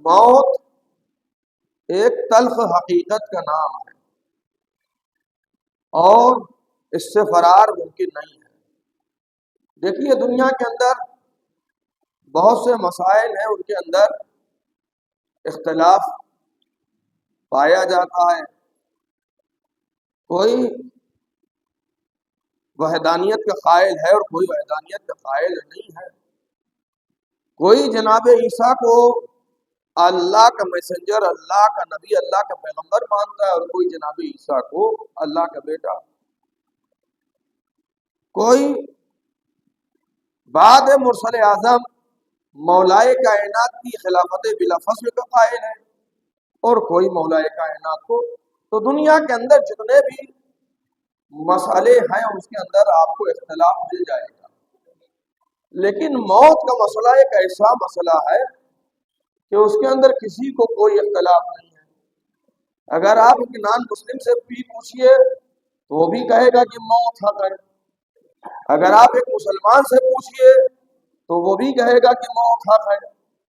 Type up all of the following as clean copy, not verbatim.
موت ایک تلخ حقیقت کا نام ہے اور اس سے فرار ممکن نہیں ہے۔ دیکھیے دنیا کے اندر بہت سے مسائل ہیں، ان کے اندر اختلاف پایا جاتا ہے۔ کوئی وحدانیت کا قائل ہے اور کوئی وحدانیت کا قائل نہیں ہے۔ کوئی جناب عیسیٰ کو اللہ کا میسنجر، اللہ کا نبی، اللہ کا پیغمبر مانتا ہے اور کوئی جناب عیسیٰ کو اللہ کا بیٹا۔ کوئی بعد مرسل اعظم مولائے کائنات کی خلافت بلا فصل کا قائل ہے اور کوئی مولائے کائنات کو۔ تو دنیا کے اندر جتنے بھی مسئلے ہیں اس کے اندر آپ کو اختلاف مل جائے گا، لیکن موت کا مسئلہ ایک ایسا مسئلہ ہے کہ اس کے اندر کسی کو کوئی اختلاف نہیں ہے۔ اگر آپ ایک نان مسلم سے بھی پوچھئے تو وہ بھی کہے گا کہ موت حق ہے۔ اگر آپ ایک مسلمان سے پوچھئے تو وہ بھی کہے گا کہ موت حق ہے۔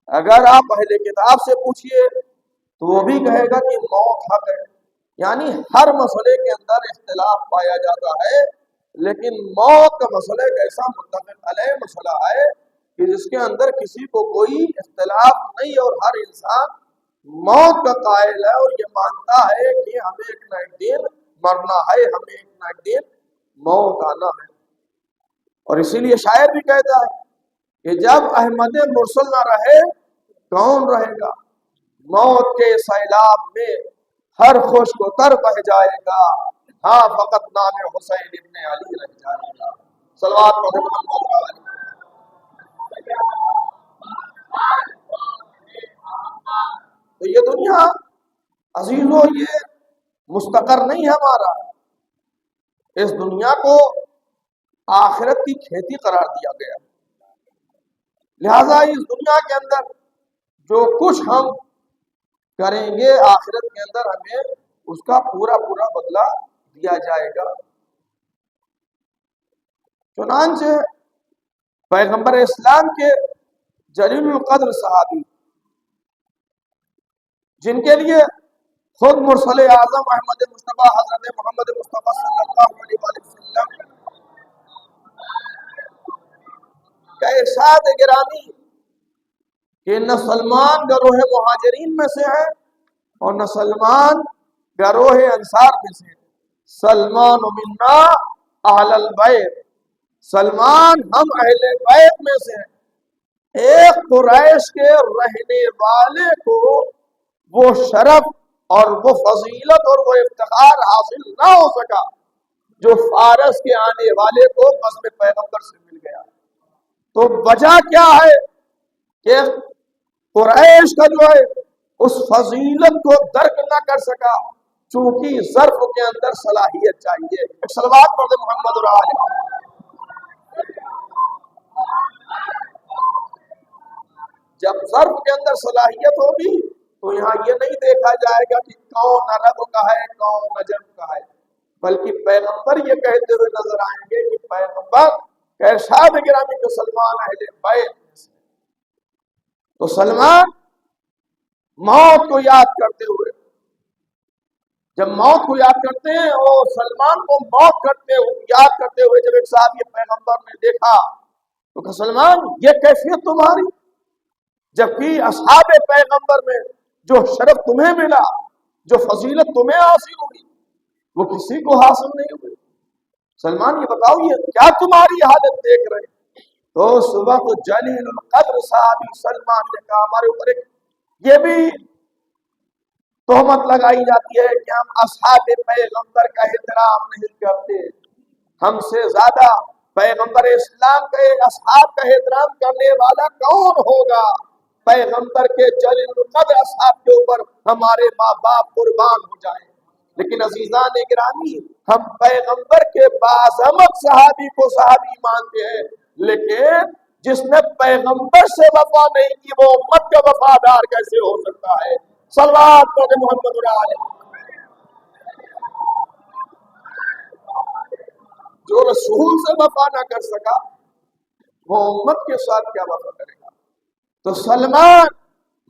اگر آپ اہل کتاب سے پوچھئے تو وہ بھی کہے گا کہ موت حق ہے۔ یعنی ہر مسئلے کے اندر اختلاف پایا جاتا ہے، لیکن موت کا مسئلہ ایک ایسا متفق علیہ مسئلہ ہے کہ جس کے اندر کسی کو کوئی اختلاف نہیں، اور ہر انسان موت کا قائل ہے اور یہ مانتا ہے کہ ہمیں ایک نہ ایک دن مرنا ہے، ہمیں ایک نہ ایک دن موت آنا ہے۔ اور اسی لیے شاعر بھی کہتا ہے کہ جب احمد مرسل نہ رہے کون رہے گا، موت کے سیلاب میں ہر خوش کو تر بہ جائے گا، ہاں فقط نام حسین ابن علی رہ جائے گا۔ صلوات پڑھیں محمد علی۔ تو یہ دنیا عزیزو یہ مستقر نہیں ہے ہمارا، اس دنیا کو آخرت کی کھیتی قرار دیا گیا، لہذا اس دنیا کے اندر جو کچھ ہم کریں گے آخرت کے اندر ہمیں اس کا پورا پورا بدلہ دیا جائے گا۔ چنانچہ پیغمبر اسلام کے جلیل القدر صحابی، جن کے لیے خود مرسل اعظم احمد مصطفیٰ حضرت محمد مصطفیٰ صلی اللہ علیہ وسلم کا ارشاد گرامی کہ نہ سلمان گروہ مہاجرین میں سے ہے اور نہ سلمان گروہ انصار میں سے ہے، سلمان منا اہل البیت، سلمان ہم اہل بیت میں سے ہیں۔ ایک قریش کے رہنے والے کو وہ شرف اور وہ فضیلت اور وہ افتخار حاصل نہ ہو سکا جو فارس کے آنے والے کو قصب پیغمبر سے مل گیا۔ تو وجہ کیا ہے کہ قریش کا جو ہے اس فضیلت کو درک نہ کر سکا، چونکہ ظرف کے اندر صلاحیت چاہیے۔ ایک صلوات پڑھ دے محمد اور آل۔ جب ظرف کے اندر صلاحیت ہوگی تو یہاں یہ نہیں دیکھا جائے گا کہ کون عرب کا ہے کون نجم کا ہے، بلکہ پیغمبر یہ کہتے ہوئے نظر آئیں گے کہ پیغمبر کا ارشاد گرامی کہ سلمان اہل بیت میں سے۔ تو سلمان موت کو یاد کرتے ہوئے، جب موت کو یاد کرتے ہیں اور سلمان کو موت یاد کرتے ہوئے جب ایک صحابی پیغمبر نے دیکھا تو کہ سلمان یہ کیفیت تمہاری، جبکہ اصحاب پیغمبر میں جو شرف تمہیں ملا، جو فضیلت تمہیں حاصل ہوئی، وہ کسی کو حاصل نہیں ہوئی۔ سلمان یہ بتاؤ یہ کیا تمہاری حالت دیکھ رہے ہیں؟ تو اس وقت جلیل القدر صحابی سلمان نے کہا ہمارے اوپر یہ بھی تہمت لگائی جاتی ہے کہ ہم اصحاب پیغمبر کا احترام نہیں کرتے، ہم سے زیادہ پیغمبر اسلام کے اصحاب کا احترام کرنے والا کون ہوگا؟ پیغمبر کے جلیل القدر اصحاب کے اوپر ہمارے ماں باپ قربان ہو جائیں۔ لیکن عزیزان گرامی، ہم پیغمبر کے باعظمت صحابی کو صحابی مانتے ہیں، لیکن جس نے پیغمبر سے وفا نہیں کی وہ امت کا وفادار کیسے ہو سکتا ہے؟ صلوات پڑھیں محمد علیہ۔ جو رسول سے وفا نہ کر سکا وہ امت کے ساتھ کیا وفا کرے گا؟ تو سلمان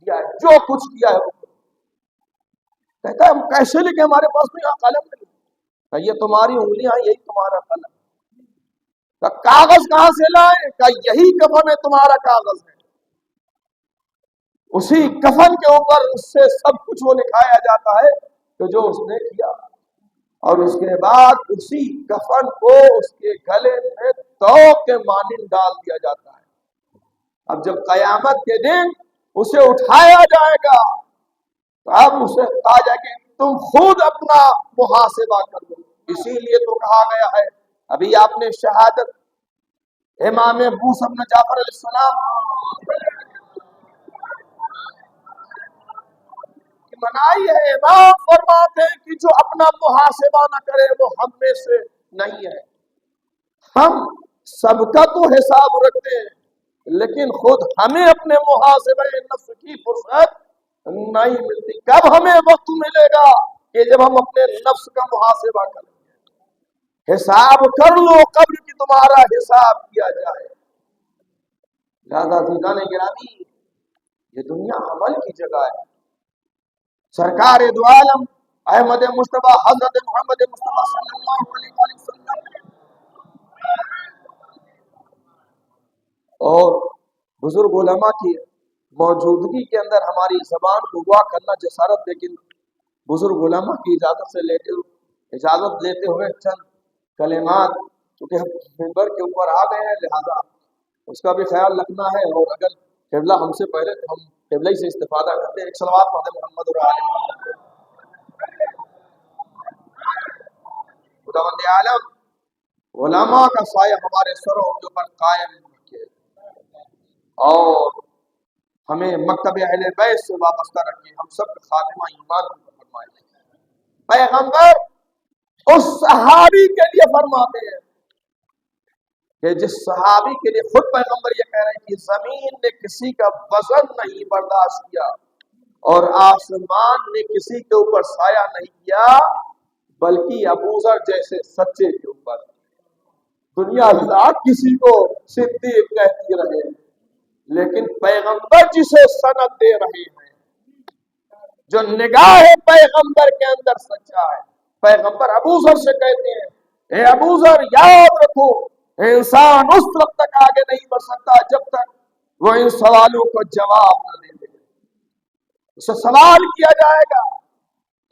دیا ہے، جو کچھ کیا ہے وہ کہتا ہے ہم کیسے لکھیں، ہمارے پاس تو یہاں قلم نہیں، کہ یہ تمہاری انگلیاں یہی تمہارا قلم، کہ کاغذ کہاں سے لائے، کہ یہی کفن ہے تمہارا کاغذ ہے، اسی کفن کے اوپر اس سے سب کچھ وہ لکھایا جاتا ہے کہ جو اس نے کیا، اور اس کے بعد اسی کفن کو اس کے گلے میں تو کے مانند ڈال دیا جاتا ہے۔ اب جب قیامت کے دن اسے اٹھایا جائے گا تو اب اسے کہا جائے کہ تم خود اپنا محاسبہ کر لو، اسی لیے تو کہا گیا ہے، ابھی آپ نے شہادت امام موسیٰ بن جعفر علیہ السلام کی منائی ہے، امام فرماتے ہیں کہ جو اپنا محاسبہ نہ کرے وہ ہم میں سے نہیں ہے۔ ہم سب کا تو حساب رکھتے ہیں لیکن خود ہمیں اپنے محاسبہ نفس کی فرصت نہیں ملتی۔ کب ہمیں وقت ملے گا کہ جب ہم اپنے نفس کا محاسبہ کریں گے، حساب کر لو قبل کہ تمہارا حساب کیا جائے۔ لہذا عزیزان گرامی، یہ دنیا عمل کی جگہ ہے۔ سرکار دو عالم احمد مصطفیٰ حضرت محمد مصطفیٰ صلی اللہ علیہ وسلم اور بزرگ علماء کی موجودگی کے اندر ہماری زبان کو ہوا کرنا جسارت، لیکن بزرگ علماء کی اجازت لیتے ہوئے چند کلمات، کیونکہ ہم منبر کے اوپر آ گئے ہیں لہذا اس کا بھی خیال رکھنا ہے، اور اگر قبلہ ہم سے پہلے تو ہم قبلہ سے استفادہ کرتے ہیں۔ ایک صلوات پڑھتے محمد اور آل محمد۔ خداوند عالم علماء کا سایہ ہمارے سروں کے اوپر قائم رکھے اور ہمیں مکتب اہل بیت سے وابستہ رکھے، ہم سب کا خاتمہ ایمان پر فرمائے۔ پیغمبر اس صحابی کے لیے فرماتے ہیں کہ جس صحابی کے لیے خود پیغمبر یہ کہہ رہے ہیں کہ زمین نے کسی کا وزن نہیں برداشت کیا اور آسمان نے کسی کے اوپر سایہ نہیں کیا، بلکہ ابو ذر جیسے سچے کے اوپر دنیا لاکھ کسی کو صدیق کہتی رہے، لیکن پیغمبر جسے سند دے رہے ہیں، جو نگاہ پیغمبر کے اندر سچا ہے، پیغمبر ابو ذر سے کہتے ہیں اے ابو ذر یاد رکھو، انسان اس وقت تک آگے نہیں بڑھ سکتا جب تک وہ ان سوالوں کو جواب نہ دے دے۔ اسے سوال کیا جائے گا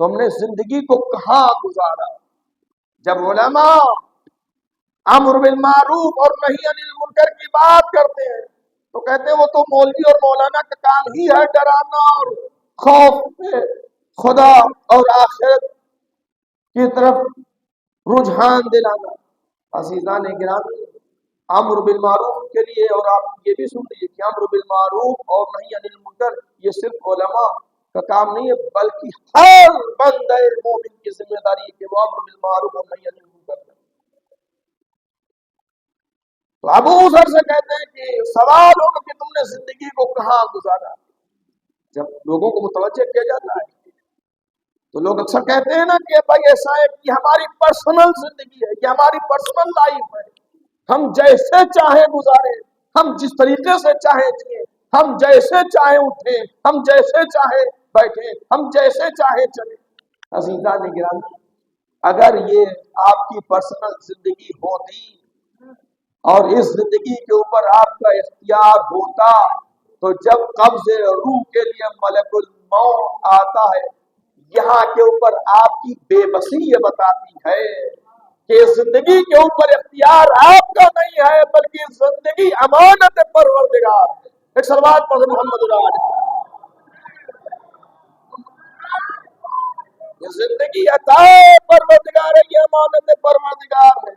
تم نے زندگی کو کہاں گزارا؟ جب علماء امر بالمعروف اور نہی عن المنکر کی بات کرتے ہیں تو کہتے ہیں وہ تو مولوی اور مولانا کا کام ہی ہے ڈرانا اور خوف خدا اور آخرت کی طرف رجحان دلانا۔ عزیزان گرامی، امر بالمعروف کے لیے، اور آپ یہ بھی سن لیجیے کہ امر بالمعروف اور نہی عن المنکر یہ صرف علماء کا کام نہیں ہے، بلکہ ہر بندہ مومن کی ذمہ داری ہے کہ وہ امر بالمعروف اور نہی عن المنکر کرے۔ تو ابو ذر سے کہتے ہیں کہ سوال ہوگا کہ تم نے زندگی کو کہاں گزارا؟ جب لوگوں کو متوجہ کیا جاتا ہے تو لوگ اکثر کہتے ہیں نا کہ بھائی ایسا ہے کہ ہماری پرسنل زندگی ہے، یہ ہماری پرسنل لائف ہے، ہم جیسے چاہیں گزاریں، ہم جس طریقے سے چاہیں جئیں، ہم جیسے چاہیں اٹھیں، ہم جیسے چاہیں بیٹھیں، ہم جیسے چاہیں چلیں۔ عزیزان گرامی، اگر یہ آپ کی پرسنل زندگی ہوتی اور اس زندگی کے اوپر آپ کا اختیار ہوتا تو جب قبض روح کے لیے ملک الموت آتا ہے، یہاں کے اوپر آپ کی بے بسی یہ بتاتی ہے کہ زندگی کے اوپر اختیار آپ کا نہیں ہے بلکہ زندگی امانت پروردگار ہے۔ ایک صلوات پڑھ محمد العال۔ یہ زندگی عطا پروردگار ہے، یہ امانت پروردگار ہے۔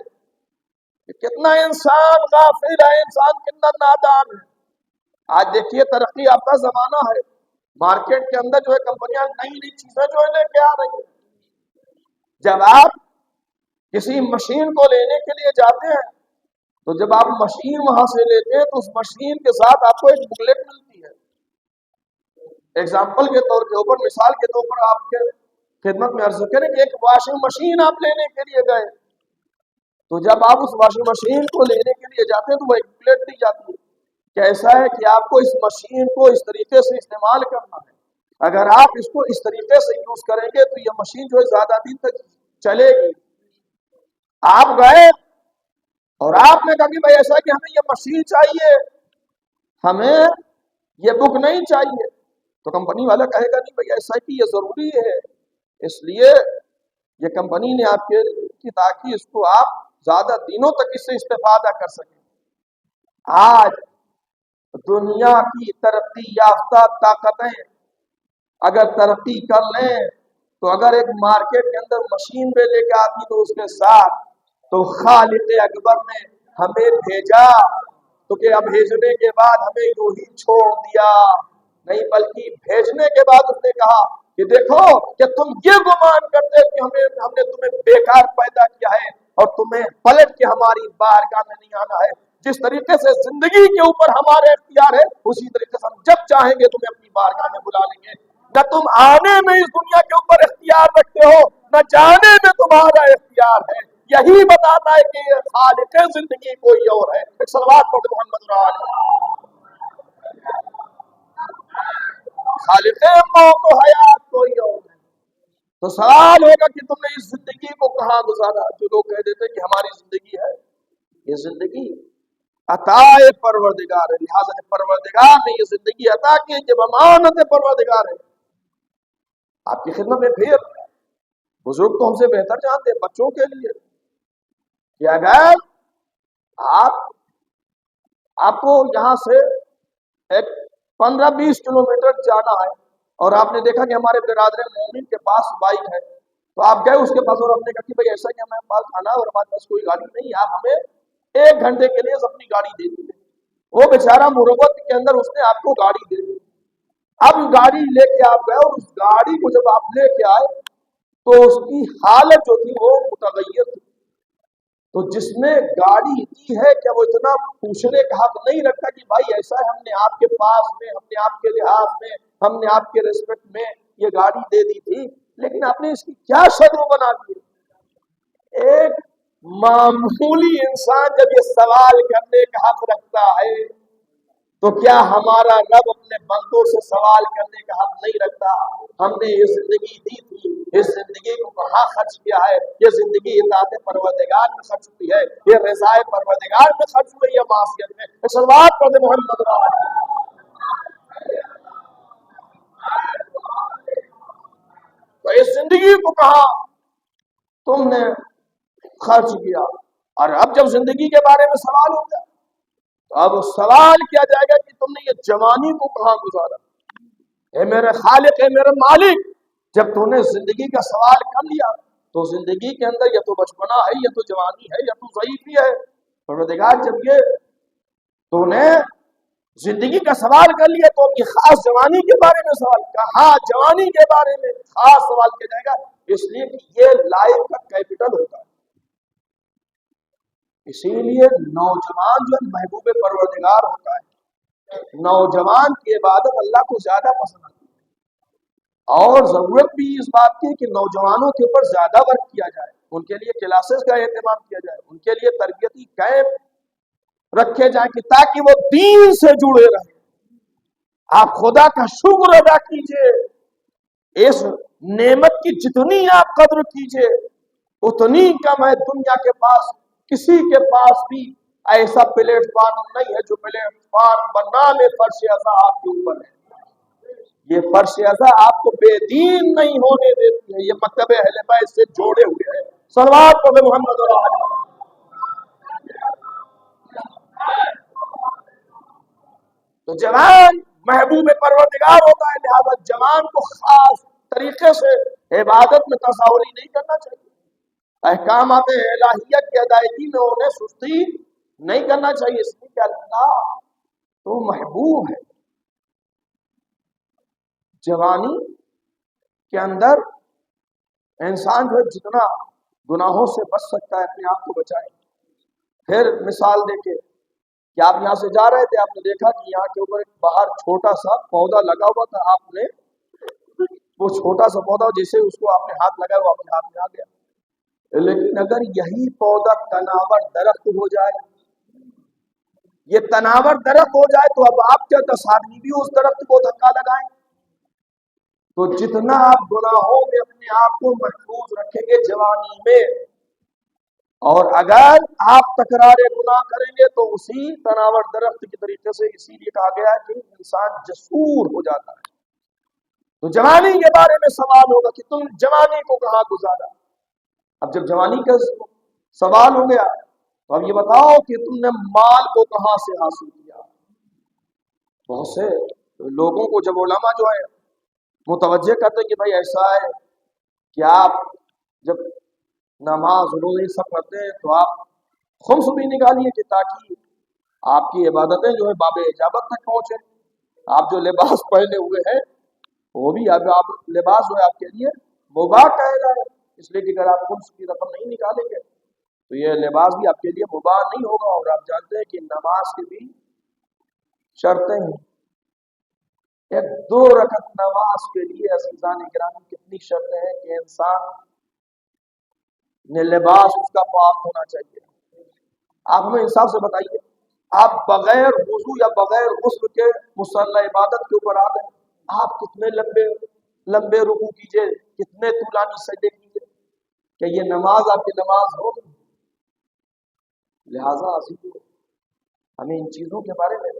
کتنا انسان غافل ہے، انسان کتنا نادان ہے۔ آج دیکھیے ترقی یافتہ زمانہ ہے، مارکیٹ کے اندر جو ہے کمپنیاں نئی نئی چیزیں جو ہے لے کے آ رہی ہیں۔ جب آپ کسی مشین کو لینے کے لیے جاتے ہیں تو جب آپ مشین وہاں سے لیتے ہیں تو اس مشین کے ساتھ آپ کو ایک بکلیٹ ملتی ہے۔ ایگزامپل کے طور کے اوپر، مثال کے طور پر آپ کے خدمت میں عرض کریں کہ ایک واشنگ مشین آپ لینے کے لیے گئے تو جب آپ اس واشنگ مشین کو لینے کے لیے جاتے ہیں تو وہ ایک بکلیٹ دی جاتی ہے کہ ایسا ہے کہ آپ کو اس مشین کو اس طریقے سے استعمال کرنا ہے. اگر آپ اس کو اس طریقے سے یوز کریں گے تو یہ مشین جو ہے زیادہ دن تک چلے گی. آپ گئے اور آپ نے کہا کہ بھائی ایسا کہ ہمیں یہ مشین چاہیے, ہمیں یہ بک نہیں چاہیے, تو کمپنی والا کہے گا نہیں بھائی ایسا کہ یہ ضروری ہے, اس لیے یہ کمپنی نے آپ کے کی تاکہ اس کو آپ زیادہ دنوں تک اس سے استفادہ کر سکیں. آج دنیا کی ترقی یافتہ طاقتیں اگر ترقی کر لیں تو اگر ایک مارکیٹ کے اندر مشین پہ لے کے آتی تو اس کے ساتھ تو خالق اکبر نے ہمیں بھیجا تو کیا بھیجنے کے بعد ہمیں یوں ہی چھوڑ دیا نہیں, بلکہ بھیجنے کے بعد اس نے کہا کہ دیکھو کہ تم یہ گمان کرتے کہ ہم نے تمہیں بیکار پیدا کیا ہے اور تمہیں پلٹ کے ہماری بارگاہ میں نہیں آنا ہے. جس طریقے سے زندگی کے اوپر ہمارے اختیار ہے اسی طریقے سے ہم جب چاہیں گے تمہیں اپنی بارگاہ میں بلا لیں گے. نہ تم آنے میں اس دنیا کے اوپر اختیار رکھتے ہو نہ جانے میں تمہارا اختیار ہے. یہی بتاتا ہے کہ خالق زندگی کوئی اور ہے. ایک صلوات پڑھ محمد خالق موت و حیات کوئی اور ہے. تو سوال ہوگا کہ تم نے اس زندگی کو کہاں گزارا. جو لوگ کہہ دیتے کہ ہماری زندگی ہے, یہ زندگی عطا پروردگار ہے, لہٰذا جب پروردگار نے یہ زندگی عطا کی, جب امانت پروردگار ہے آپ کی خدمت میں. پھر بزرگ تو ہم سے بہتر جانتے ہیں بچوں کے لیے کہ اگر آپ کو یہاں سے ایک 15-20 کلومیٹر جانا ہے اور آپ نے دیکھا کہ ہمارے برادر مومن کے پاس بائک ہے, تو آپ گئے اس کے پاس اور ہم نے کہا کہ بھائی ایسا کہ ہمیں پاس کھانا اور ہمارے پاس کوئی گاڑی نہیں ہے, آپ ہمیں 1 گھنٹے کے لیے اپنی گاڑی دے دیجیے. وہ بیچارہ مروت کے اندر اس نے آپ کو گاڑی دے دی. اب گاڑی لے کے آپ گئے اور اس گاڑی کو جب آپ لے کے آئے تو اس کی حالت جو تھی وہ متغیر تھی. تو جس نے گاڑی دی ہے کیا وہ اتنا پوچھنے کا حق نہیں رکھتا کہ بھائی ایسا ہے ہم نے آپ کے پاس میں, ہم نے آپ کے لحاظ میں, ہم نے آپ کے ریسپیکٹ میں یہ گاڑی دے دی تھی, لیکن آپ نے اس کی کیا شکل بنا دی. ایک معمولی انسان جب یہ سوال کرنے کا حق رکھتا ہے تو کیا ہمارا رب اپنے بندوں سے سوال کرنے کا حق نہیں رکھتا. ہم نے یہ زندگی دی تھی, اس زندگی کو کہاں خرچ کیا ہے. یہ زندگی اطاعت پروردگار میں خرچ ہوئی ہے, یہ رضا پروردگار میں خرچ ہوئی ہے, معصیت میں. صلوات پڑھ محمد تو اس زندگی کو کہاں تم نے خرچ کیا. اور اب جب زندگی کے بارے میں سوال ہوگا تو اب سوال کیا جائے گا کہ تم نے یہ جوانی کو کہاں گزارا. اے میرے خالق, اے میرے مالک, جب تم نے زندگی کا سوال کر لیا تو زندگی کے اندر یا تو بچپنا ہے, یا تو جوانی ہے, یا تو ضعیفی ہے. پروردگار جب یہ تو نے زندگی کا سوال کر لیا تو اپنی خاص جوانی کے بارے میں سوال کیا. ہاں, جوانی کے بارے میں خاص سوال کیا جائے گا, اس لیے کہ یہ لائف کا کیپٹل ہوتا ہے. اسی لیے نوجوان جو محبوب پروردگار ہوتا ہے, نوجوان کی عبادت اللہ کو زیادہ پسند آتی ہے. اور ضرورت بھی اس بات کی کہ نوجوانوں کے اوپر زیادہ ورک کیا جائے, ان کے لیے کلاسز کا اہتمام کیا جائے, ان کے لیے تربیتی کیمپ رکھے جائیں کہ تاکہ وہ دین سے جڑے رہیں. آپ خدا کا شکر ادا کیجئے, اس نعمت کی جتنی آپ قدر کیجئے اتنی کم ہے. دنیا کے پاس کسی کے پاس بھی ایسا پلیٹ فارم نہیں ہے جو پلیٹ فارم بنانے فرش ازا آپ کے اوپر ہے. یہ فرش ازا آپ کو بے دین نہیں ہونے دیتی ہے, یہ مکتب اہل بیت سے جوڑے ہوئے ہیں. صلوات پڑھ محمد اور آل. تو جوان محبوب پروردگار ہوتا ہے, لہذا جوان کو خاص طریقے سے عبادت میں تصاوری نہیں کرنا چاہیے. احکامات الہیہ کی ادائیگی میں انہیں سستی نہیں کرنا چاہیے, اس لیے کہ اللہ تو محبوب ہے. جوانی کے اندر انسان جو جتنا گناہوں سے بچ سکتا ہے اپنے آپ کو بچائے. پھر مثال دے کے کہ آپ یہاں سے جا رہے تھے, آپ نے دیکھا کہ یہاں کے اوپر ایک باہر چھوٹا سا پودا لگا ہوا تھا, آپ نے وہ چھوٹا سا پودا جیسے اس کو آپ نے ہاتھ لگایا وہ آپ کے ہاتھ میں آ گیا. لیکن اگر یہی پودا تناور درخت ہو جائے یہ تناور درخت ہو جائے تو اب آپ کیا 10 آدمی بھی اس درخت کو دھکا لگائیں؟ تو جتنا آپ گناہوں میں اپنے آپ کو محفوظ رکھیں گے جوانی میں، اور اگر آپ تکرار گناہ کریں گے تو اسی تناور درخت کے طریقے سے، اسی لیے کہا گیا ہے کہ انسان جسور ہو جاتا ہے۔ تو جوانی کے بارے میں سوال ہوگا کہ تم جوانی کو کہاں گزارا۔ اب جب جوانی کا سوال ہو گیا تو اب یہ بتاؤ کہ تم نے مال کو کہاں سے حاصل کیا۔ بہت سے لوگوں کو جب علماء جو ہے متوجہ کرتے کہ بھائی ایسا ہے کہ آپ جب نماز روزے سب پڑھتے ہیں تو آپ خمس بھی نکالیے کہ تاکہ آپ کی عبادتیں جو ہے باب اجابت تک پہنچے۔ آپ جو لباس پہنے ہوئے ہیں وہ بھی اب آپ لباس جو ہے آپ کے لیے مباح کہے گا، اس لیے کہ اگر آپ خمس کی رقم نہیں نکالیں گے تو یہ لباس بھی آپ کے لیے مباح نہیں ہوگا۔ اور آپ جانتے ہیں کہ نماز کی بھی شرطیں ہیں، ایک 2 رکعت نماز کے لیے عزیزان گرامی کتنی شرطیں ہیں کہ انسان نے لباس اس کا پاک ہونا چاہیے۔ آپ ہمیں انصاف سے بتائیے، آپ بغیر وضو یا بغیر غسل کے مصلی عبادت کے اوپر آ گئے، آپ کتنے لمبے لمبے رکوع کیجئے، کتنے طولانی سجدے کیجئے، کہ یہ نماز آپ کی نماز ہوگی؟ لہذا عزیزو ہمیں ان چیزوں کے بارے میں،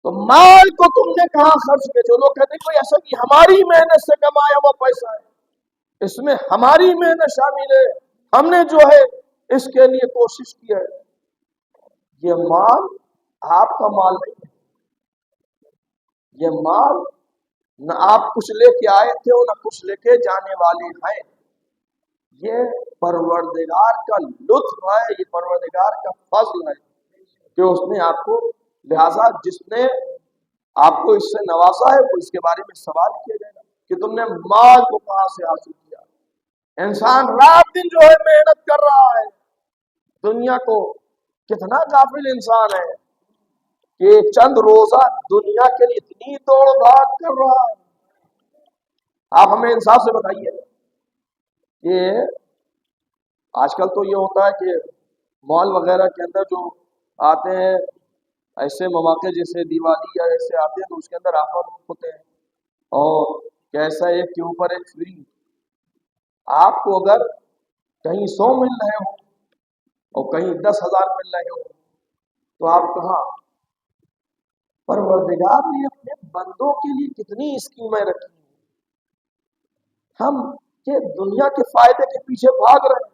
تو مال کو تم نے کہاں خرچ کیا؟ جو لوگ کہتے ہیں کوئی ایسا کہ ہماری محنت سے کمایا ہوا پیسہ ہے، اس میں ہماری محنت شامل ہے، ہم نے جو ہے اس کے لیے کوشش کی ہے۔ یہ مال آپ کا مال نہیں ہے، یہ مال نہ آپ کچھ لے کے آئے تھے اور نہ کچھ لے کے جانے والے ہیں، یہ پروردگار کا لطف ہے، یہ پروردگار کا فضل ہے کہ اس نے آپ کو، لہذا جس نے آپ کو اس سے نوازا ہے وہ اس کے بارے میں سوال کیا جائے گا کہ تم نے مال کو کہاں سے حاصل کیا۔ انسان رات دن جو ہے محنت کر رہا ہے دنیا کو، کتنا غافل انسان ہے کہ چند روزہ دنیا کے لیے اتنی دوڑ بھاگ کر رہا ہے۔ آپ ہمیں انصاف سے بتائیے کہ آج کل تو یہ ہوتا ہے کہ مال وغیرہ کے اندر جو آتے ہیں ایسے مواقع جیسے دیوالی یا ایسے آتے ہیں تو اس کے اندر آفر ہوتے ہیں، اور کیسا ایک کے اوپر ایک فری۔ آپ کو اگر کہیں 100 مل رہے ہوں اور کہیں 10,000 مل رہے ہوں تو آپ کہاں؟ پروردگار نے اپنے بندوں کے لیے کتنی اسکیمیں رکھی ہیں، ہم کہ دنیا کے فائدے کے پیچھے بھاگ رہے ہیں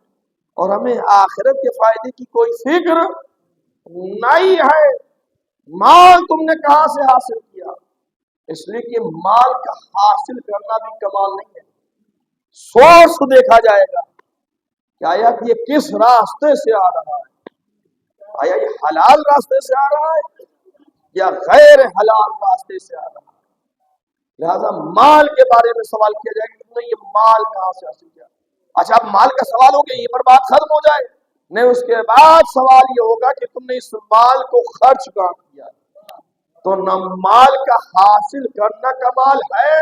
اور ہمیں آخرت کے فائدے کی کوئی فکر نہیں ہے۔ مال تم نے کہاں سے حاصل کیا؟ اس لیے کہ مال کا حاصل کرنا بھی کمال نہیں ہے، سورس دیکھا جائے گا کہ آیا کہ یہ کس راستے سے آ رہا ہے، آیا یہ حلال راستے سے آ رہا ہے یا غیر حلال راستے سے آ رہا ہے۔ لہذا مال کے بارے میں سوال کیا جائے گا کہ تم نے یہ مال کہاں سے حاصل کیا۔ اچھا اب مال کا سوال ہو گیا، یہ پر بات ختم ہو جائے نہیں، اس کے بعد سوال یہ ہوگا کہ تم نے اس مال کو خرچ کہاں کیا۔ تو نہ مال کا حاصل کرنا کمال ہے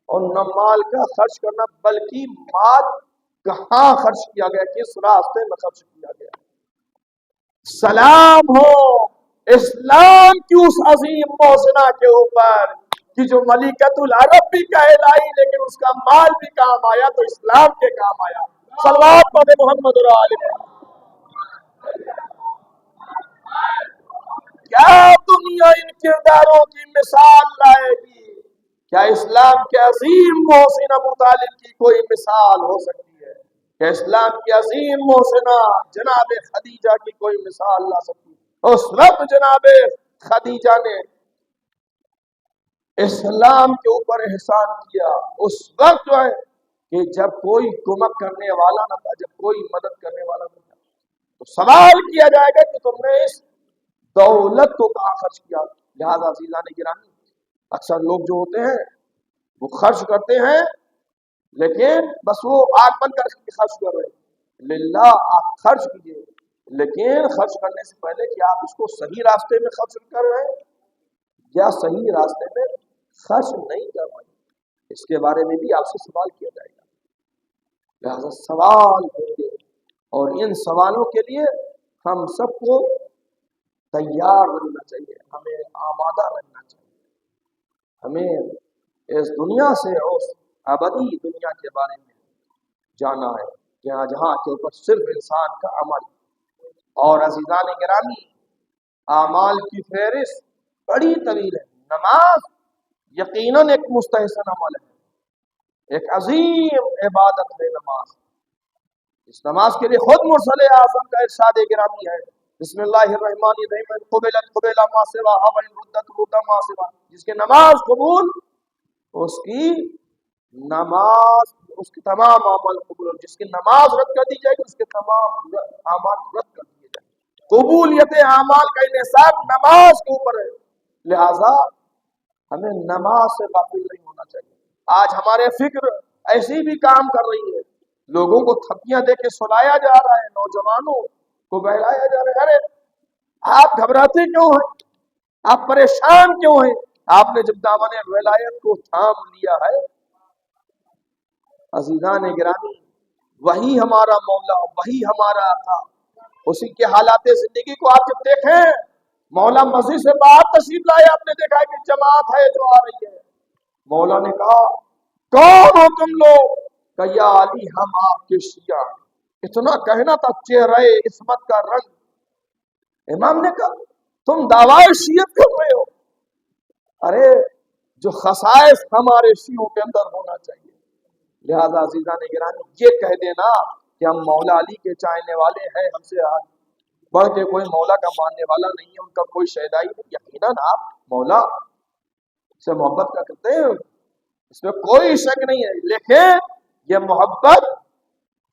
اور نہ مال کا خرچ کرنا، بلکہ مال کہاں خرچ کیا گیا، کس راستے میں خرچ کیا گیا۔ سلام ہو اسلام کی اس عظیم موزنہ کے اوپر کہ جو ملکۃ العرب بھی کہلائی لیکن اس کا مال بھی کام آیا تو اسلام کے کام آیا۔ صلوات پڑھے محمد اور آل محمد۔ کیا دنیا ان کرداروں کی مثال لائے گی؟ کیا اسلام کے عظیم محسن ابو طالب کی کوئی مثال ہو سکتی ہے؟ کیا اسلام کی عظیم محسنہ جناب خدیجہ کی کوئی مثال لا سکتی ہے؟ اس وقت جناب خدیجہ نے اسلام کے اوپر احسان کیا، اس وقت جو ہے کہ جب کوئی کمک کرنے والا نہ تھا، جب کوئی مدد کرنے والا نہ تھا، تو سوال کیا جائے گا کہ تم نے اس دولت کو کہاں خرچ کیا۔ لہذا عزیزان گرامی اکثر لوگ جو ہوتے ہیں وہ خرچ کرتے ہیں لیکن بس وہ آنکھ بند کر کے خرچ کر رہے ہیں۔ للہ آپ خرچ کیجئے لیکن خرچ کرنے سے پہلے کہ آپ اس کو صحیح راستے میں خرچ کر رہے ہیں یا صحیح راستے میں خرچ نہیں کر رہے، اس کے بارے میں بھی آپ سے سوال کیا جائے گا۔ لہذا سوال ہوں گے اور ان سوالوں کے لیے ہم سب کو تیار رہنا چاہیے، ہمیں آمادہ رہنا چاہیے، ہمیں اس دنیا سے اس ابدی دنیا کے بارے میں جانا ہے جہاں کے اوپر صرف انسان کا عمل۔ اور عزیزان گرامی، اعمال کی فہرست بڑی طویل ہے۔ نماز یقیناً ایک مستحسن عمل ہے، ایک عظیم عبادت ہے نماز۔ اس نماز کے لیے خود مرسل اعظم کا ارشاد گرامی ہے، بسم اللہ الرحمن الرحیم، قبلت قبل ما سوا وان ردت رد ما سوا۔ جس کی نماز قبول، اس کی نماز، اس کی تمام عمل قبول، جس کی نماز رد کر دی جائے گی اس کے تمام اعمال رد کر دیے جائیں گے۔ قبولیت اعمال کا انحصار نماز کے اوپر ہے، لہذا ہمیں نماز سے غافل نہیں ہونا چاہیے۔ آج ہمارے فکر ایسی بھی کام کر رہی ہے، لوگوں کو تھپیاں دے کے سلایا جا رہا ہے، نوجوانوں کو بہلایا جا رہا ہے۔ ارے آپ گھبراتے کیوں ہیں؟ آپ پریشان کیوں ہیں؟ آپ نے جب دامن ولایت کو تھام لیا ہے، عزیزان گرامی، وہی ہمارا مولا، وہی ہمارا آقا، اسی کے حالات زندگی کو آپ جب دیکھیں، مولا مسجد سے باہر تشریف لائے، آپ نے دیکھا کہ جماعت ہے جو آ رہی ہے، مولا نے کہا کون ہو تم لوگ؟ کہ یا علی ہم آپ کے شیعہ۔ اتنا کہنا تھا، چہرہ عصمت کا رنگ۔ امام نے کہا تم دعوی شیعت کر رہے ہو؟ ارے جو خصائص ہمارے شیعوں کے اندر ہونا چاہیے۔ لہذا عزیزان گرامی، یہ کہہ دینا کہ ہم مولا علی کے چاہنے والے ہیں، ہم سے بڑھ کے کوئی مولا کا ماننے والا نہیں ہے، ان کا کوئی شیدائی نہیں۔ یقیناً آپ مولا سے محبت کا کرتے ہیں، اس میں کوئی شک نہیں ہے، لیکن یہ محبت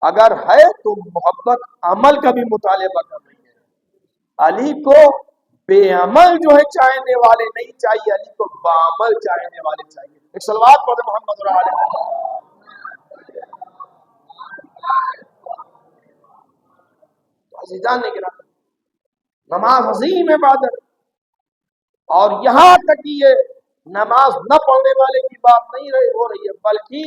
اگر ہے تو محبت عمل کا بھی مطالبہ کر رہی ہے۔ علی کو بے عمل جو ہے چاہنے والے نہیں چاہیے، علی کو بعمل چاہنے والے چاہیے۔ ایک صلوات پڑھ محمد رسول۔ عزیزان نے گرا نماز عظیم عبادت، اور یہاں تک کہ یہ نماز نہ پڑھنے والے کی بات نہیں ہو رہی ہے، بلکہ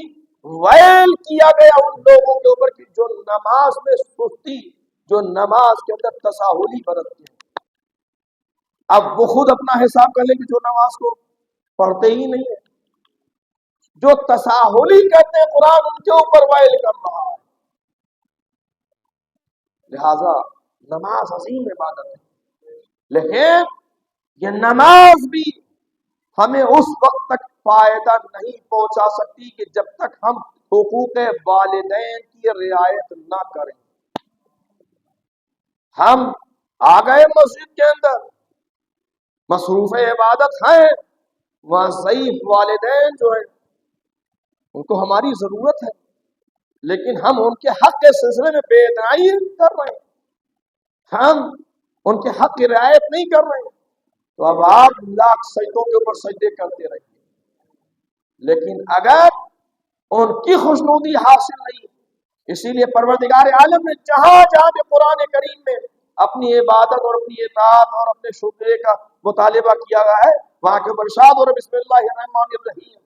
ویل کیا گیا ان لوگوں کے اوپر کہ جو نماز میں سستی، جو نماز کے اندر تساہلی برتتے ہیں۔ اب وہ خود اپنا حساب کر لیں کہ جو نماز کو پڑھتے ہی نہیں ہے، جو تساہلی کہتے ہیں قرآن ان کے اوپر ویل کر رہا ہے۔ لہذا نماز عظیم عبادت ہے، لیکن یہ نماز بھی ہمیں اس وقت تک فائدہ نہیں پہنچا سکتی کہ جب تک ہم حقوق والدین کی رعایت نہ کریں۔ ہم آ گئے مسجد کے اندر، مصروف عبادت ہیں، وہاں ضعیف والدین جو ہیں ان کو ہماری ضرورت ہے، لیکن ہم ان کے حق کے سلسلے میں بے ادرائی کر رہے ہیں، ہم ان کے حق کی رعایت نہیں کر رہے ہیں، تو اب آپ لاکھ سجدوں کے اوپر سجدے کرتے رہیے، لیکن اگر ان کی خوشنودی حاصل نہیں، اسی لیے پروردگار عالم نے جہاں جہاں بھی قرآن کریم میں اپنی عبادت اور اپنی اطاعت اور اپنے شکر کا مطالبہ کیا گیا ہے، وہاں کے ارشاد اور بسم اللہ الرحمن الرحیم،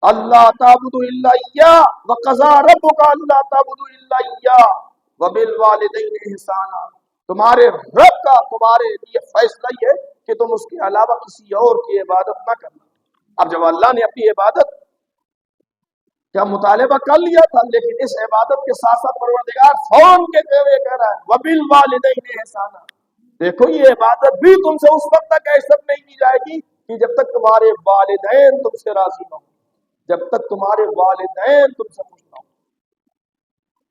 اللہ تعبدوا الا اياه وقضى ربك الا تعبدوا الا اياه وبالوالدين احسانا۔ تمہارے رب کا تمہارے لیے فیصلہ یہ ہے کہ تم اس کے علاوہ کسی اور کی عبادت نہ کرنا۔ اب جب اللہ نے اپنی عبادت کا مطالبہ کر لیا تھا، لیکن اس عبادت کے ساتھ ساتھ پروردگار فون کے ہوئے کہہ رہا ہے وبالوالدین احسانا۔ دیکھو یہ عبادت بھی تم سے اس وقت تک ایسب نہیں کی جائے گی کہ جب تک تمہارے والدین تم سے راضی نہ ہو، جب تک تمہارے والدین تم سے خوش نہ ہو۔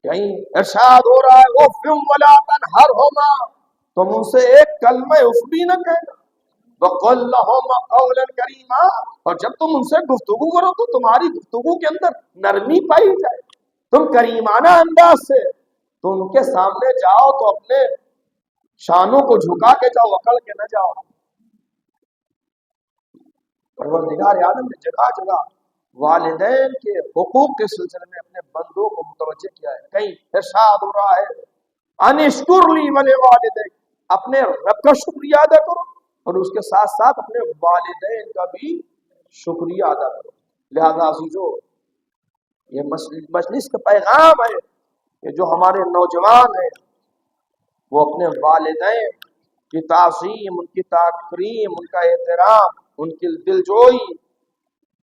کہیں ارشاد ہو رہا ہے اف ولا تنہرہما، تم ان سے ایک کلمہ اف بھی نہ کہنا، وقل لہما قولا کریما، اور جب تم ان سے گفتگو کرو تو تمہاری گفتگو کے اندر نرمی پائی جائے، تم کریمانہ انداز سے تو ان کے سامنے جاؤ تو اپنے شانوں کو جھکا کے جاؤ، اکڑ کے نہ جاؤ۔ پروردگار عالم نے جگہ جگہ والدین کے حقوق کے سلسلے میں اپنے بندوں کو متوجہ کیا ہے۔ کہیں ارشاد ہو رہا ہے ان اشکر لی ولوالدیک، اپنے رب کا شکریہ ادا کرو اور اس کے ساتھ ساتھ اپنے والدین کا بھی شکریہ ادا کرو۔ لہذا عزیزو، یہ مجلس کا پیغام ہے کہ جو ہمارے نوجوان ہیں وہ اپنے والدین کی تعظیم، ان کی تکریم، ان کا احترام، ان کی دلجوئی،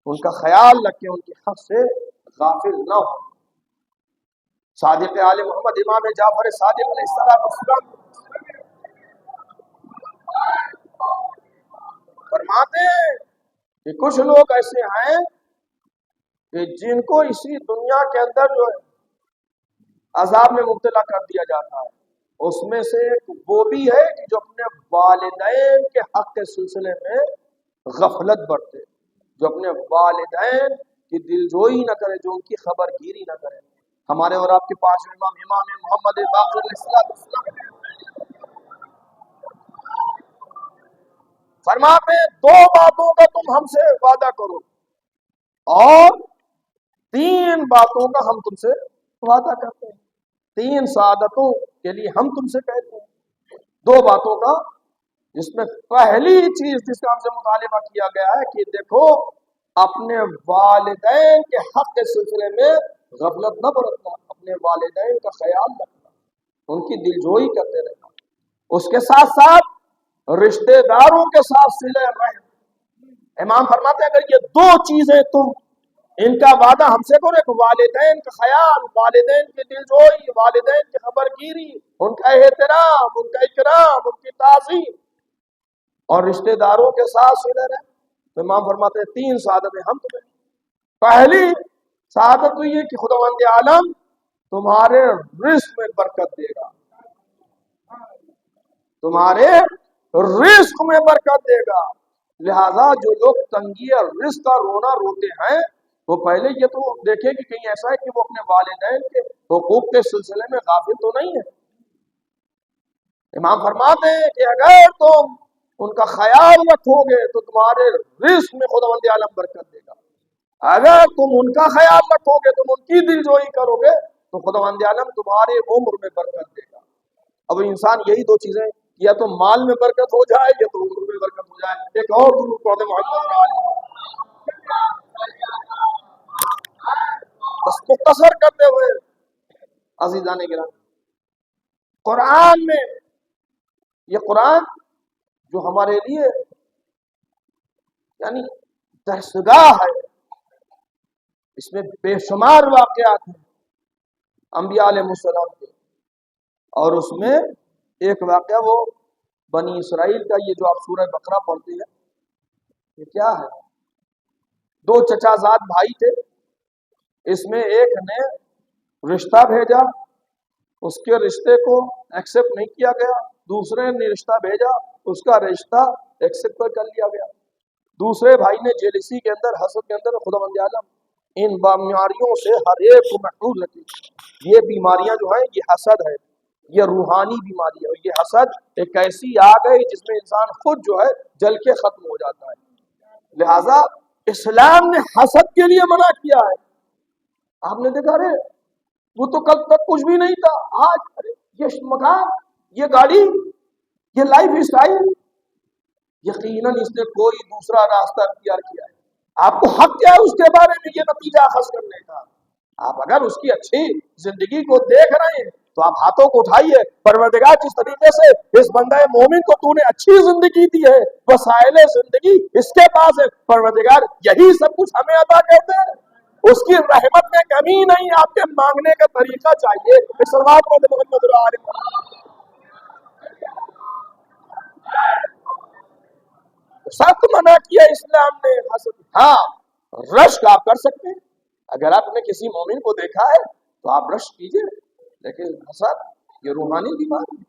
ان کا خیال رکھیں، ان کے حق سے غافل نہ ہو۔ صادق آل محمد امام جعفر صادق علیہ السلام فرماتے ہیں کہ کچھ لوگ ایسے ہیں کہ جن کو اسی دنیا کے اندر جو ہے عذاب میں مبتلا کر دیا جاتا ہے، اس میں سے وہ بھی ہے کہ جو اپنے والدین کے حق کے سلسلے میں غفلت برتے، جو اپنے والدین کی دلجوئی نہ کرے، جو ان کی خبر گیری نہ کرے۔ ہمارے اور آپ کے پانچویں امام محمد باقر علیہ السلام فرماتے ہیں دو باتوں کا تم ہم سے وعدہ کرو اور تین باتوں کا ہم تم سے وعدہ کرتے ہیں، تین سعادتوں کے لیے ہم تم سے کہتے ہیں۔ دو باتوں کا، جس میں پہلی چیز جس کا ہم سے مطالبہ کیا گیا ہے کہ دیکھو اپنے والدین کے حق کے سلسلے میں غفلت نہ برتنا، اپنے والدین کا خیال رکھنا، ان کی دلجوئی کرتے رہنا، اس کے ساتھ ساتھ رشتہ داروں کے ساتھ صلہ رحم۔ امام فرماتے ہیں اگر یہ دو چیزیں تم ان کا وعدہ ہم سے کرو، ایک والدین کا خیال، والدین کی دلجوئی، والدین کی خبر گیری، ان کا احترام، ان کا اکرام، ان کی تعظیم، اور رشتہ داروں کے ساتھ صلہ رحم، تو امام فرماتے ہیں تین سعادتیں ہم تمہیں۔ پہلی سعادت تو یہ کہ خداوند عالم تمہارے رزق میں برکت دے گا، تمہارے رزق میں برکت دے گا۔ لہذا جو لوگ تنگی رزق کا رونا روتے ہیں وہ پہلے یہ تو دیکھیں کہ کہیں ایسا ہے کہ وہ اپنے والدین کے حقوق کے سلسلے میں غافل تو نہیں ہے۔ امام فرماتے ہیں کہ اگر تم ان کا خیال رکھو گے تو تمہارے رزق میں خداوند عالم برکت دے گا، اگر تم ان کا خیال رکھو گے، تم ان کی دلجوئی کرو گے تو خداوند عالم تمہارے عمر میں برکت دے گا۔ اب انسان یہی دو چیزیں، یا تو مال میں برکت ہو جائے یا تو عمر میں برکت ہو جائے۔ ایک اور درود پڑھتے محمد بس مختصر کرتے ہوئے عزیزان گرامی، قرآن میں یہ قرآن جو ہمارے لیے یعنی درسگاہ ہے، اس میں بے شمار واقعات ہیں انبیاء علیہ السلام کے، اور اس میں ایک واقعہ وہ بنی اسرائیل کا، یہ جو آپ سورہ بقرہ پڑھتے ہیں، یہ کیا ہے؟ دو چچا زاد بھائی تھے، اس میں ایک نے رشتہ بھیجا، اس کے رشتے کو ایکسپٹ نہیں کیا گیا، دوسرے نے رشتہ بھیجا، اس کا رشتہ ایکسپٹ کر لیا گیا۔ دوسرے بھائی نے جیلسی کے اندر، حسد کے اندر، خداوند عالم ان بیماریوں سے ہر ایک کو محفوظ رکھے۔ یہ بیماریاں جو ہیں یہ حسد ہے، یہ روحانی بیماری ہے، اور یہ حسد ایک ایسی آگ ہے جس میں انسان خود جو ہے جل کے ختم ہو جاتا ہے۔ لہذا اسلام نے حسد کے لیے منع کیا ہے۔ آپ نے دیکھا رہے وہ تو کل تک کچھ بھی نہیں تھا، آج ارے یہ مکان، یہ گاڑی، یہ لائف اسٹائل، یقیناً اس نے کوئی دوسرا راستہ اختیار کیا ہے۔ آپ کو حق کیا ہے اس کے بارے میں یہ نتیجہ اخذ کرنے کا؟ آپ اگر اس کی اچھی زندگی کو دیکھ رہے ہیں تو آپ ہاتھوں کو اٹھائیے، پروردگار جس طریقے سے اس بندہ مومن کو تو نے اچھی زندگی دی ہے، وسائل زندگی اس کے پاس ہے، پروردگار یہی سب کچھ ہمیں عطا کرتے ہیں، اس کی رحمت میں کمی نہیں، آپ کے مانگنے کا طریقہ چاہیے۔ اس بات کو محمد سخت منع کیا اسلام نے حسد۔ ہاں رشک آپ کر سکتے ہیں، اگر آپ نے کسی مومن کو دیکھا ہے تو آپ رشک کیجئے، لیکن حسد یہ روحانی بیماری ہے،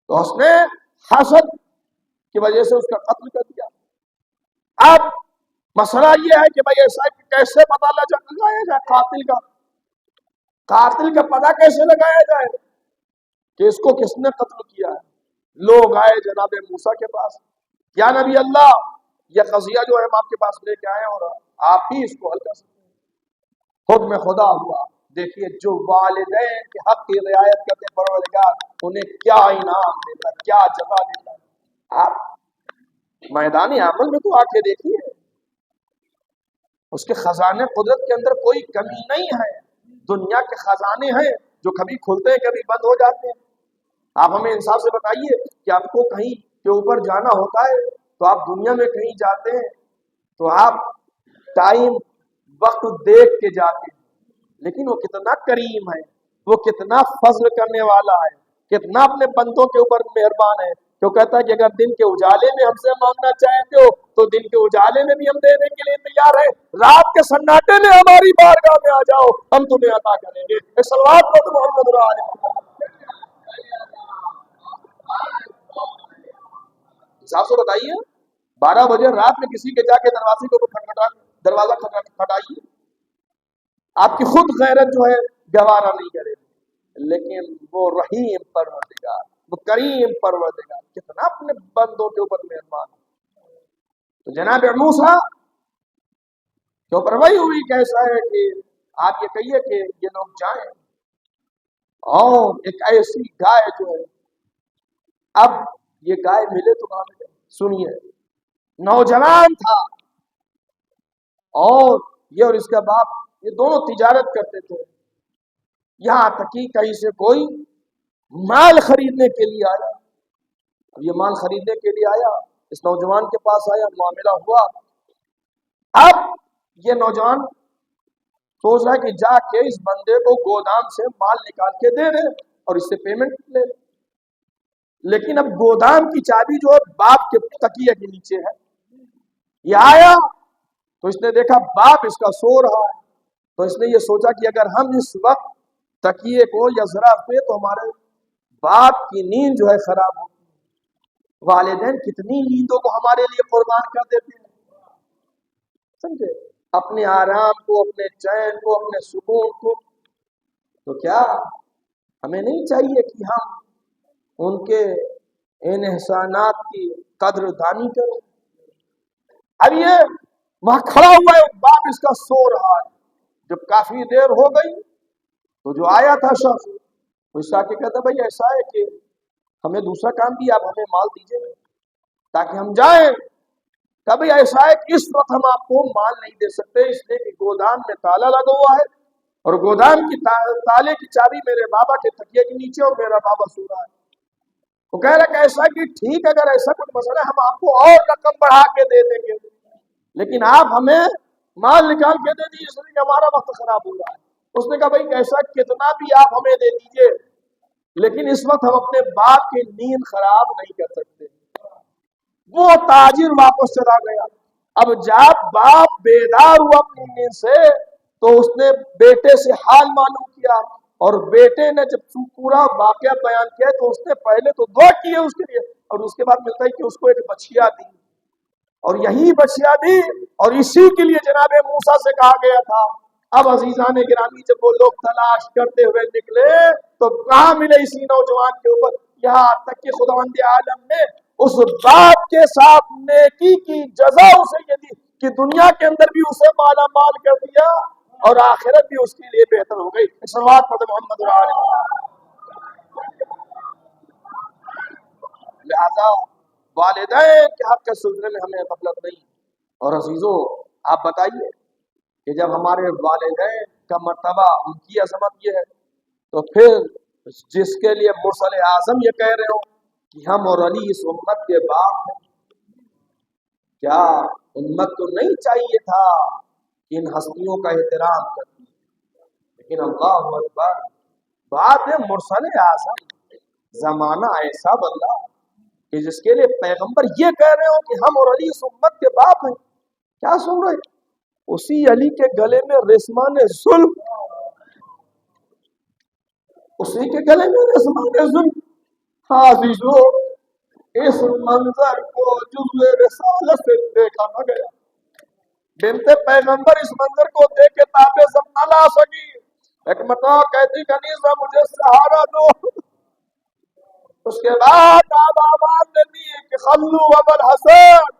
تو اس نے حسد کی وجہ سے اس کا قتل کر دیا۔ اب مسئلہ یہ ہے کہ بھائی ایسا کیسے پتہ لگایا جائے قاتل کا پتہ کیسے لگایا جائے کہ اس کو کس نے قتل کیا ہے؟ لوگ آئے جناب موسیٰ کے پاس، یا نبی اللہ یہ قضیہ جو ہے ہم آپ کے پاس لے کے آئے اور آپ ہی اس کو حل کر سکتے ہیں۔ حکم خدا ہوا، دیکھیے جو والدین کے حق کی رعایت کرتے ہیں پروردگار انہیں کیا انعام دیتا ہے، کیا جزا دیتا ہے۔ آپ میدان عمل میں تو آ کے دیکھیے، اس کے خزانے قدرت کے اندر کوئی کمی نہیں ہے۔ دنیا کے خزانے ہیں جو کبھی کھلتے ہیں کبھی بند ہو جاتے ہیں، آپ ہمیں انصاف سے بتائیے کہ آپ کو کہیں کے اوپر جانا ہوتا ہے تو آپ دنیا میں کہیں جاتے ہیں تو آپ ٹائم وقت دیکھ کے جاتے ہیں، لیکن وہ کتنا کریم ہے، وہ کتنا فضل کرنے والا ہے، کتنا اپنے بندوں کے اوپر مہربان ہے، جو کہتا ہے کہ اگر دن کے اجالے میں ہم سے مانگنا چاہتے ہو تو دن کے اجالے میں بھی ہم دینے کے لیے تیار ہیں، رات کے سناٹے میں ہماری بارگاہ میں آ جاؤ، ہم تمہیں عطا کریں گے۔ ایک صلوات پڑھو محمد علیہ۔ حساب سے بتائیے، 12 بجے رات میں کسی کے جا کے دروازے کے اوپر دروازہ کھٹائیے، آپ کی خود غیرت جو ہے گوارا نہیں کرے، لیکن وہ رحیم پروردگار، وہ کریم پروردگار کتنا اپنے بندوں کے اوپر مہربان ہے۔ تو جناب موسیٰ جو پرواہی ہوئی کیسا ہے کہ آپ یہ کہیے کہ یہ لوگ جائیں، اور ایک ایسی گائے جو ہے، اب یہ گائے ملے تو کہاں ملے؟ سنیے، نوجوان تھا اور یہ اور اس کا باپ یہ دونوں تجارت کرتے تھے، یہاں تک کہ کہیں سے کوئی مال خریدنے کے لیے آیا، اب یہ مال خریدنے کے لیے آیا، اس نوجوان کے پاس آیا، معاملہ ہوا، اب یہ نوجوان سوچ رہا ہے کہ جا کے اس بندے کو گودام سے مال نکال کے دے دے اور اس سے پیمنٹ لے، لیکن اب گودام کی چابی جو ہے باپ کے تکیے کے نیچے ہے، یہ آیا تو اس نے دیکھا باپ اس کا سو رہا ہے، تو اس نے یہ سوچا کہ اگر ہم اس وقت تکیے کو یا ذرا پہ تو ہمارے باپ کی نیند جو ہے خراب ہوگی۔ والدین کتنی نیندوں کو ہمارے لیے قربان کر دیتے ہیں، سمجھے، اپنے آرام کو، اپنے چین کو، اپنے سکون کو، تو کیا ہمیں نہیں چاہیے کہ ہم ان کے ان احسانات کی قدر دانی کریں؟ اب یہ وہاں کھڑا ہوا ہے، باپ اس کا سو رہا ہے، جب کافی دیر ہو گئی تو جو آیا تھا شخص وہ اس آ کے کہتا بھائی ایسا ہے کہ ہمیں دوسرا کام بھی، آپ ہمیں مال دیجیے تاکہ ہم جائیں۔ کہ بھائی ایسا ہے کہ اس وقت ہم آپ کو مال نہیں دے سکتے، اس لیے کہ گودام میں تالا لگا ہوا ہے اور گودام کی تالے کی چابی میرے بابا کے تکیے کے نیچے اور میرا بابا سو رہا ہے۔ وہ کہہ رہا کہ ایسا کہ ٹھیک اگر ایسا کچھ مسئلہ ہے ہم آپ کو اور رقم بڑھا کے دے دیں گے، لیکن آپ ہمیں مال نکال کے دے دیجیے، اس لیے کہ ہمارا وقت خراب ہو رہا ہے۔ اس نے کہا بھائی ایسا کتنا بھی آپ ہمیں دے دیجیے، لیکن اس وقت ہم اپنے باپ کی نیند خراب نہیں کر سکتے۔ وہ تاجر واپس چلا گیا، اب جب باپ بیدار ہوا اپنی نیند سے تو اس نے بیٹے سے حال معلوم کیا، اور بیٹے نے جب پورا واقعہ بیان کیا تو اس نے پہلے تو دعا کی ہے اس کے لیے، اور اس کے بعد ملتا ہے کہ اس کو ایک بچیا دی، اور یہی بچیا دی اور اسی کے لیے جناب موسیٰ سے کہا گیا تھا۔ اب عزیزان گرامی جب وہ لوگ تلاش کرتے ہوئے نکلے تو کہاں ملے اسی نوجوان کے اوپر، یہاں تک کہ خداوند عالم نے اس باپ کے ساتھ نیکی کی جزا اسے یہ دی کہ دنیا کے اندر بھی اسے مالا مال کر دیا اور آخرت بھی اس کے لیے بہتر ہو گئی۔ صلوات پڑھیں محمد علیہ۔ لہذا والدین کے حق کے سلسلے میں ہمیں غفلت نہیں۔ اور عزیزوں آپ بتائیے کہ جب ہمارے والدین کا مرتبہ، ان کی عظمت یہ ہے، تو پھر جس کے لیے مرسل اعظم یہ کہہ رہے ہو کہ ہم اور علی اس امت کے باپ ہیں، کیا امت کو نہیں چاہیے تھا کہ ان ہستیوں کا احترام کرتی؟ لیکن اللہ اکبر، بات ہے مرسل اعظم، زمانہ ایسا بدلا کہ جس کے لیے پیغمبر یہ کہہ رہے ہو کہ ہم اور علی اس امت کے باپ ہیں، کیا سن رہے؟ اسی علی کے گلے میں رسمان ظلم، اسی کے گلے میں رسمان ظلم۔ عزیزو اس منظر کو جزو رسالت سے دیکھا نہ گیا، بنت پیغمبر اس منظر کو دیکھ کے تابع سب نہ لا سکی، ایک مرتبہ کہتی کنیزہ مجھے سہارا دو، اس کے بعد آپ آواز دیتی ہے کہ خلو ابل حسن،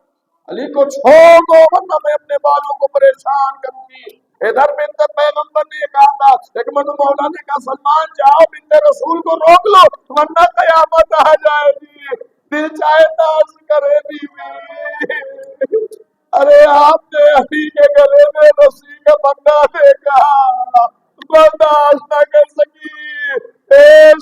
علی کو چھوڑ دو ورنہ میں اپنے بالوں کو پریشان کروں گی۔ ادھر بنت پیغمبر نے کہا تھا، ایک مرتبہ مولا نے کہا سلمان جاؤ بنت رسول کو روک لو ورنہ قیامت آ جائے گی، دل چاہے ناز کرے بیوی۔ ارے آپ نے علی کے گلے میں رسی کا بندہ دیکھا، برداشت نہ کر سکی، اے